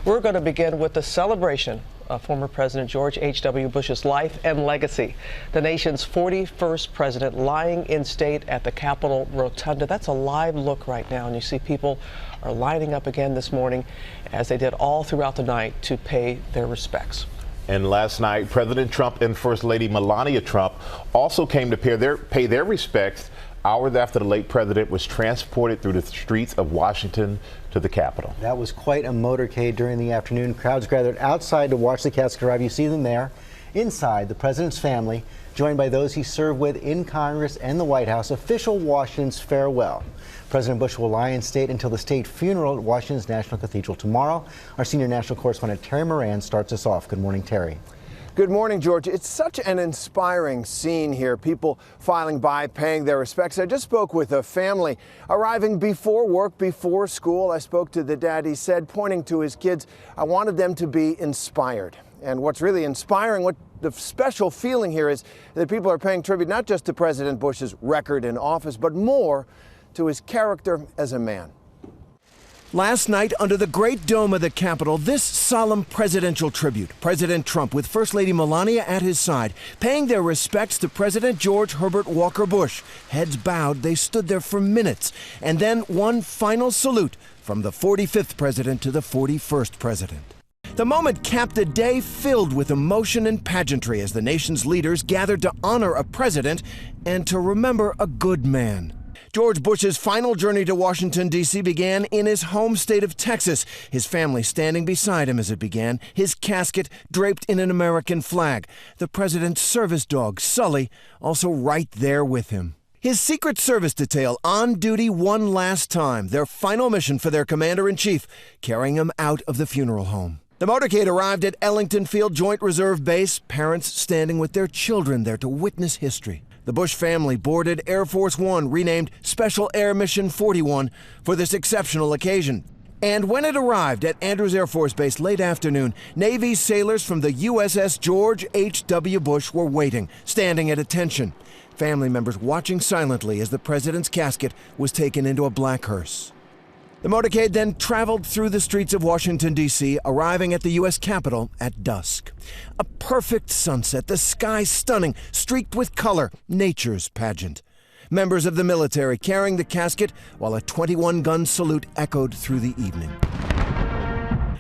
We're going to begin with the celebration of former President George H.W. Bush's life and legacy. The nation's 41st president lying in state at the Capitol Rotunda. That's a live look right now, and you see people are lining up again this morning, as they did all throughout the night, to pay their respects. And last night, President Trump and First Lady Melania Trump also came to pay their respects hours after the late president was transported through the streets of Washington to the Capitol. That was quite a motorcade during the afternoon. Crowds gathered outside to watch the casket arrive. You see them there. Inside, the president's family, joined by those he served with in Congress and the White House, official Washington's farewell. President Bush will lie in state until the state funeral at Washington's National Cathedral tomorrow. Our senior national correspondent Terry Moran starts us off. Good morning, Terry. Good morning, George. It's such an inspiring scene here. People filing by, paying their respects. I just spoke with a family arriving before work, before school. I spoke to the dad. He said, pointing to his kids, I wanted them to be inspired. And what's really inspiring, what the special feeling here is that people are paying tribute not just to President Bush's record in office, but more to his character as a man. Last night, under the Great Dome of the Capitol, this solemn presidential tribute. President Trump, with First Lady Melania at his side, paying their respects to President George Herbert Walker Bush. Heads bowed, they stood there for minutes. And then one final salute from the 45th president to the 41st president. The moment capped a day filled with emotion and pageantry as the nation's leaders gathered to honor a president and to remember a good man. George Bush's final journey to Washington, D.C. began in his home state of Texas, his family standing beside him as it began, his casket draped in an American flag, the president's service dog, Sully, also right there with him. His Secret Service detail on duty one last time, their final mission for their commander-in-chief, carrying him out of the funeral home. The motorcade arrived at Ellington Field Joint Reserve Base, parents standing with their children there to witness history. The Bush family boarded Air Force One, renamed Special Air Mission 41, for this exceptional occasion. And when it arrived at Andrews Air Force Base late afternoon, Navy sailors from the USS George H.W. Bush were waiting, standing at attention. Family members watching silently as the president's casket was taken into a black hearse. The motorcade then traveled through the streets of Washington, D.C., arriving at the U.S. Capitol at dusk. A perfect sunset, the sky stunning, streaked with color, nature's pageant. Members of the military carrying the casket while a 21-gun salute echoed through the evening.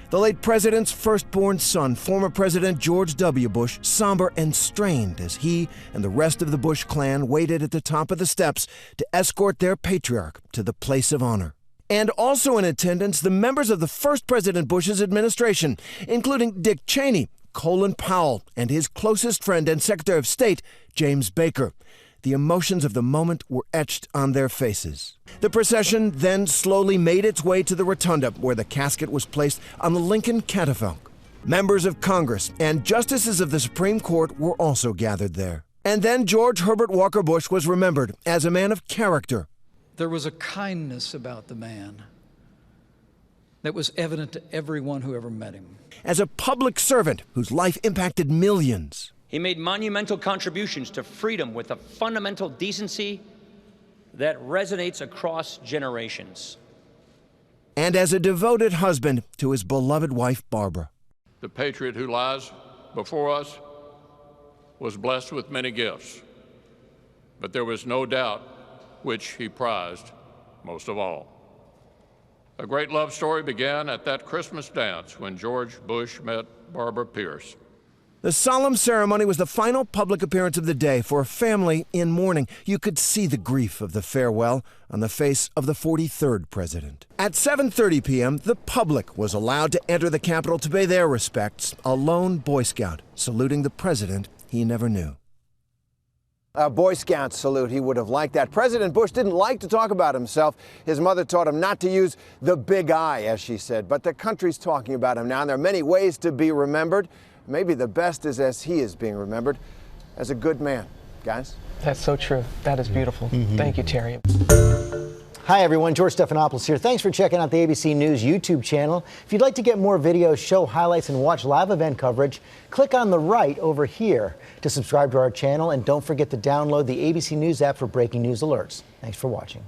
The late president's firstborn son, former President George W. Bush, somber and strained as he and the rest of the Bush clan waited at the top of the steps to escort their patriarch to the place of honor. And also in attendance, the members of the first President Bush's administration, including Dick Cheney, Colin Powell, and his closest friend and Secretary of State, James Baker. The emotions of the moment were etched on their faces. The procession then slowly made its way to the Rotunda, where the casket was placed on the Lincoln catafalque. Members of Congress and justices of the Supreme Court were also gathered there. And then George Herbert Walker Bush was remembered as a man of character. There was a kindness about the man that was evident to everyone who ever met him. As a public servant whose life impacted millions. He made monumental contributions to freedom with a fundamental decency that resonates across generations. And as a devoted husband to his beloved wife, Barbara. The patriot who lies before us was blessed with many gifts, but there was no doubt which he prized most of all. A great love story began at that Christmas dance when George Bush met Barbara Pierce. The solemn ceremony was the final public appearance of the day for a family in mourning. You could see the grief of the farewell on the face of the 43rd president. At 7:30 p.m., the public was allowed to enter the Capitol to pay their respects, a lone Boy Scout saluting the president he never knew. A Boy Scout salute. He would have liked that. President Bush didn't like to talk about himself. His mother taught him not to use the big I, as she said. But the country's talking about him now, and there are many ways to be remembered. Maybe the best is as he is being remembered, as a good man. Guys? That's so true. That is beautiful. Thank you, Terry. Hi, everyone. George Stephanopoulos here. Thanks for checking out the ABC News YouTube channel. If you'd like to get more videos, show highlights, and watch live event coverage, click on the right over here to subscribe to our channel. And don't forget to download the ABC News app for breaking news alerts. Thanks for watching.